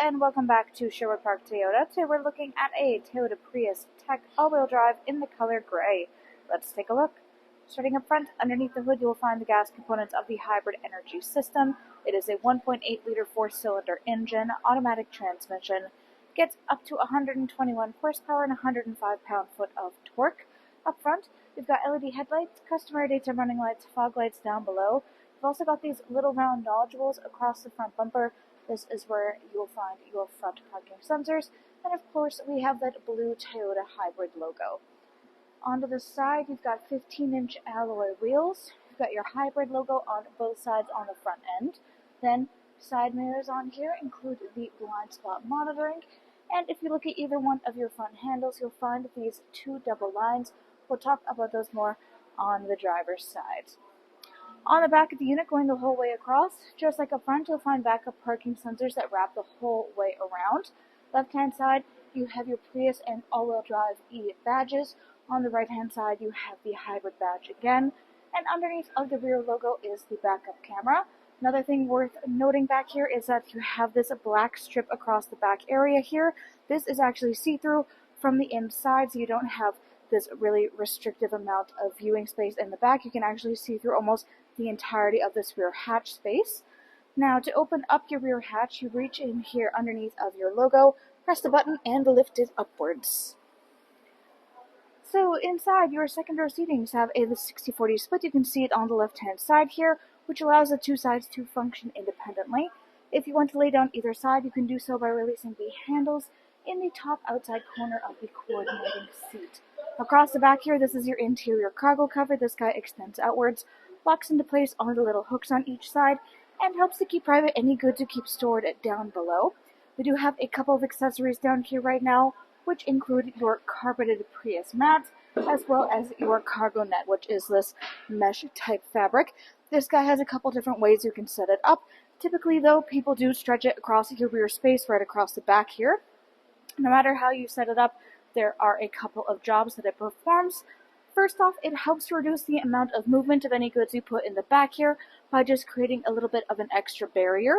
and welcome back to Sherwood Park Toyota. Today we're looking at a Toyota Prius Tech all-wheel drive in the color gray. Let's take a look. Starting up front, underneath the hood you will find the gas components of the hybrid energy system. It is a 1.8-liter 4-cylinder engine, automatic transmission, gets up to 121 horsepower and 105 pound-foot of torque. Up front, we've got LED headlights, customary daytime running lights, fog lights down below. We've also got these little round nodules across the front bumper. This is where you will find your front parking sensors. And of course, we have that blue Toyota hybrid logo. Onto the side, you've got 15-inch alloy wheels. You've got your hybrid logo on both sides on the front end. Then, side mirrors on here include the blind spot monitoring. And if you look at either one of your front handles, you'll find these two double lines. We'll talk about those more on the driver's side. On the back of the unit, going the whole way across, just like up front, you'll find backup parking sensors that wrap the whole way around. Left-hand side, you have your Prius and all-wheel drive E badges. On the right-hand side, you have the hybrid badge again. And underneath of the rear logo is the backup camera. Another thing worth noting back here is that you have this black strip across the back area here. This is actually see-through from the inside, so you don't have this really restrictive amount of viewing space in the back. You can actually see through almost the entirety of this rear hatch space. Now, to open up your rear hatch, you reach in here underneath of your logo, press the button, and lift it upwards. So inside, your second row seatings have a 60-40 split. You can see it on the left-hand side here, which allows the two sides to function independently. If you want to lay down either side, you can do so by releasing the handles in the top outside corner of the coordinating seat. Across the back here, this is your interior cargo cover. This guy extends outwards, locks into place on the little hooks on each side, and helps to keep private any goods you keep stored down below. We do have a couple of accessories down here right now, which include your carpeted Prius mat, as well as your cargo net, which is this mesh type fabric. This guy has a couple different ways you can set it up. Typically though, people do stretch it across your rear space right across the back here. No matter how you set it up, there are a couple of jobs that it performs. First off, it helps to reduce the amount of movement of any goods you put in the back here by just creating a little bit of an extra barrier.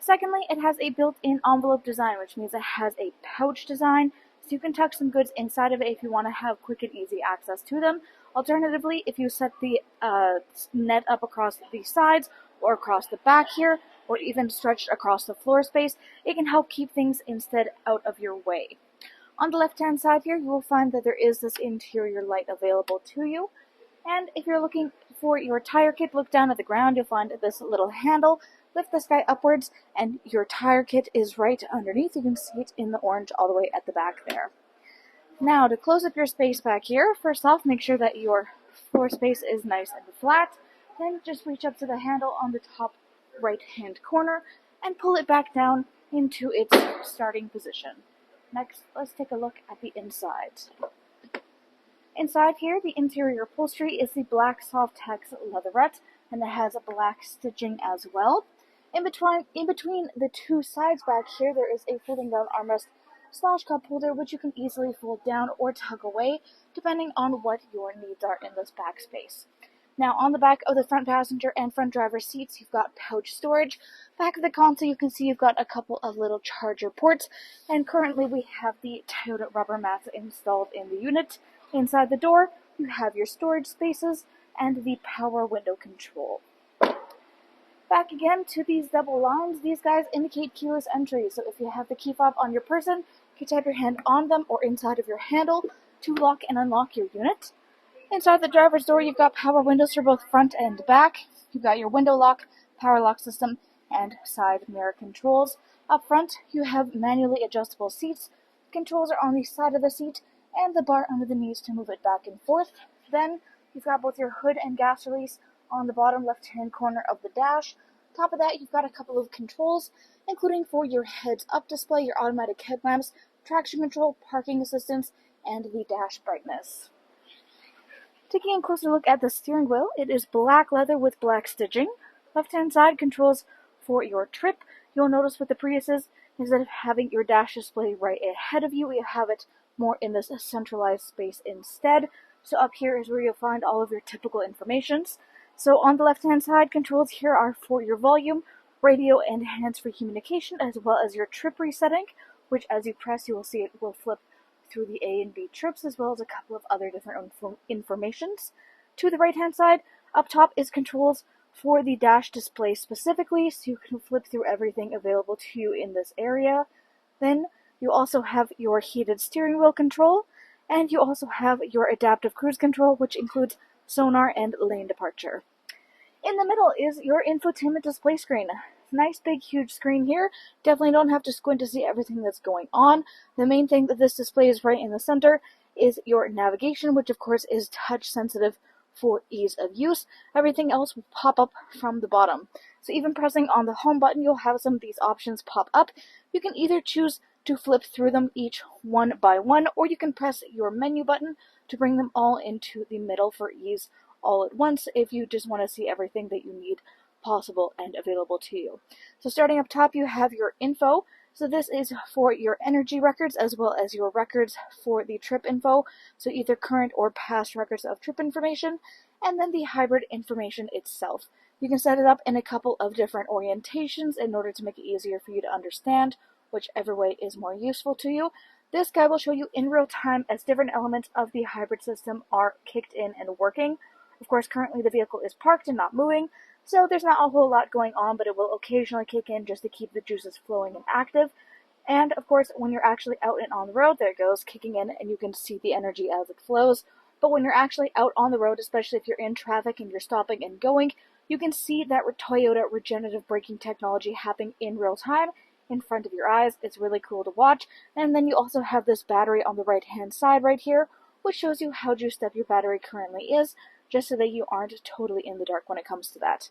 Secondly, it has a built-in envelope design, which means it has a pouch design, so you can tuck some goods inside of it if you want to have quick and easy access to them. Alternatively, if you set the net up across the sides or across the back here, or even stretched across the floor space, it can help keep things instead out of your way. On the left-hand side here, you will find that there is this interior light available to you. And if you're looking for your tire kit, look down at the ground. You'll find this little handle. Lift this guy upwards, and your tire kit is right underneath. You can see it in the orange all the way at the back there. Now, to close up your space back here, first off, make sure that your floor space is nice and flat. Then just reach up to the handle on the top right-hand corner and pull it back down into its starting position. Next, let's take a look at the inside. Inside here, the interior upholstery is the black Softex leatherette, and it has a black stitching as well. In between the two sides back here, there is a folding down armrest / cup holder, which you can easily fold down or tug away, depending on what your needs are in this back space. Now, on the back of the front passenger and front driver seats, you've got pouch storage. Back of the console, you can see you've got a couple of little charger ports, and currently we have the Toyota rubber mats installed in the unit. Inside the door, you have your storage spaces and the power window control. Back again to these double lines. These guys indicate keyless entry, so if you have the key fob on your person, you can tap your hand on them or inside of your handle to lock and unlock your unit. Inside the driver's door, you've got power windows for both front and back. You've got your window lock, power lock system, and side mirror controls. Up front, you have manually adjustable seats. Controls are on the side of the seat, and the bar under the knees to move it back and forth. Then, you've got both your hood and gas release on the bottom left-hand corner of the dash. Top of that, you've got a couple of controls, including for your heads-up display, your automatic headlamps, traction control, parking assistance, and the dash brightness. Taking a closer look at the steering wheel, it is black leather with black stitching. Left-hand side controls for your trip. You'll notice with the Priuses, instead of having your dash display right ahead of you, you have it more in this centralized space instead. So up here is where you'll find all of your typical informations. So on the left-hand side, controls here are for your volume, radio and hands-free communication, as well as your trip resetting, which as you press, you will see it will flip through the A and B trips, as well as a couple of other different informations. To the right-hand side, up top is controls for the dash display specifically, so you can flip through everything available to you in this area. Then you also have your heated steering wheel control, and you also have your adaptive cruise control, which includes sonar and lane departure. In the middle is your infotainment display screen. Nice big huge screen here. Definitely don't have to squint to see everything that's going on. The main thing that this displays right in the center is your navigation, which of course is touch sensitive for ease of use. Everything else will pop up from the bottom. So even pressing on the home button, you'll have some of these options pop up. You can either choose to flip through them each one by one, or you can press your menu button to bring them all into the middle for ease all at once if you just want to see everything that you need possible and available to you. So starting up top, you have your info. So this is for your energy records as well as your records for the trip info. So either current or past records of trip information, and then the hybrid information itself. You can set it up in a couple of different orientations in order to make it easier for you to understand, whichever way is more useful to you. This guide will show you in real time as different elements of the hybrid system are kicked in and working. Of course, currently the vehicle is parked and not moving, so there's not a whole lot going on, but it will occasionally kick in just to keep the juices flowing and active. And of course, when you're actually out and on the road, there it goes, kicking in, and you can see the energy as it flows. But when you're actually out on the road, especially if you're in traffic and you're stopping and going, you can see that Toyota regenerative braking technology happening in real time in front of your eyes. It's really cool to watch. And then you also have this battery on the right-hand side right here, which shows you how juiced up your battery currently is, just so that you aren't totally in the dark when it comes to that.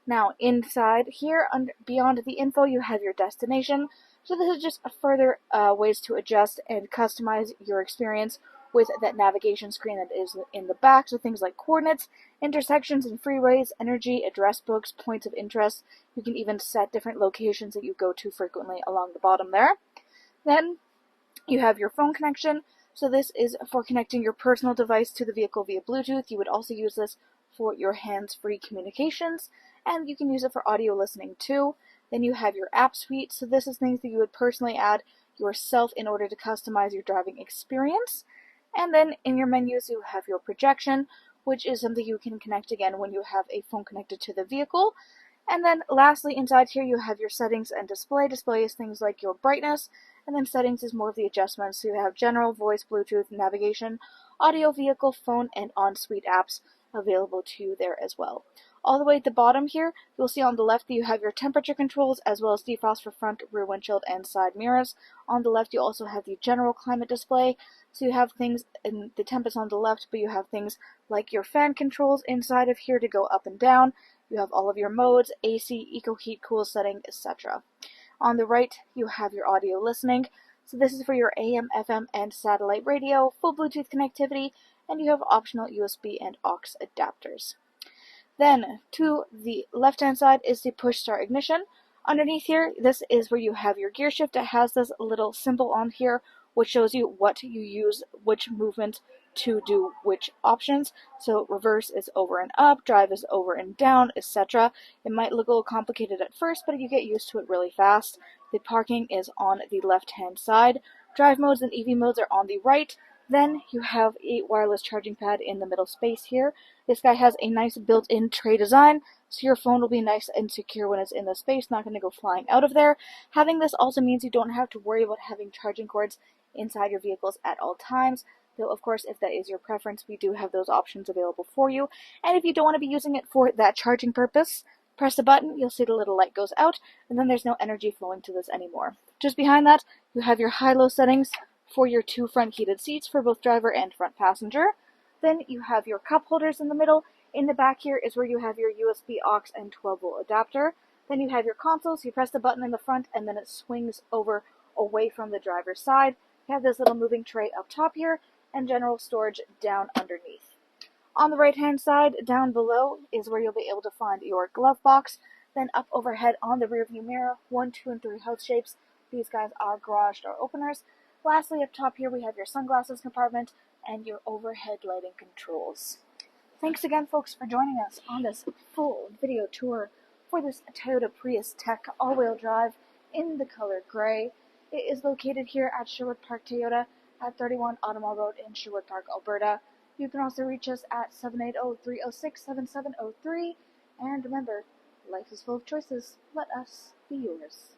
Now, inside here, beyond the info, you have your destination. So this is just a further ways to adjust and customize your experience with that navigation screen that is in the back. So things like coordinates, intersections and freeways, energy, address books, points of interest. You can even set different locations that you go to frequently along the bottom there. Then you have your phone connection. So this is for connecting your personal device to the vehicle via Bluetooth. You would also use this for your hands-free communications, and you can use it for audio listening too. Then you have your app suite. So this is things that you would personally add yourself in order to customize your driving experience. And then in your menus, you have your projection, which is something you can connect again when you have a phone connected to the vehicle. And then lastly, inside here, you have your settings and display. Display is things like your brightness, and then settings is more of the adjustments. So you have general, voice, Bluetooth, navigation, audio, vehicle, phone, and on-suite apps available to you there as well. All the way at the bottom here, you'll see on the left that you have your temperature controls as well as defrost for front, rear windshield, and side mirrors. On the left, you also have the general climate display. So you have things, in the temp is on the left, but you have things like your fan controls inside of here to go up and down. You have all of your modes, AC, Eco Heat, Cool setting, etc. On the right, you have your audio listening. So this is for your AM, FM, and satellite radio, full Bluetooth connectivity, and you have optional USB and aux adapters. Then, to the left-hand side is the push start ignition. Underneath here, this is where you have your gear shift. It has this little symbol on here, which shows you what you use, which movement to do which options. So reverse is over and up, drive is over and down, etc. It might look a little complicated at first, but you get used to it really fast. The parking is on the left-hand side. Drive modes and EV modes are on the right. Then you have a wireless charging pad in the middle space here. This guy has a nice built-in tray design, so your phone will be nice and secure when it's in the space, not going to go flying out of there. Having this also means you don't have to worry about having charging cords inside your vehicles at all times. Though, of course, if that is your preference, we do have those options available for you. And if you don't want to be using it for that charging purpose, press the button, you'll see the little light goes out, and then there's no energy flowing to this anymore. Just behind that, you have your high-low settings for your two front heated seats for both driver and front passenger. Then you have your cup holders in the middle. In the back here is where you have your USB aux and 12-volt adapter. Then you have your console, so you press the button in the front and then it swings over away from the driver's side. You have this little moving tray up top here and general storage down underneath. On the right-hand side, down below, is where you'll be able to find your glove box. Then up overhead on the rear view mirror, 1, 2, and 3 house shapes. These guys are garage door openers. Lastly, up top here, we have your sunglasses compartment and your overhead lighting controls. Thanks again, folks, for joining us on this full video tour for this Toyota Prius Tech all-wheel drive in the color gray. It is located here at Sherwood Park Toyota at 31 Automall Road in Sherwood Park, Alberta. You can also reach us at 780-306-7703. And remember, life is full of choices. Let us be yours.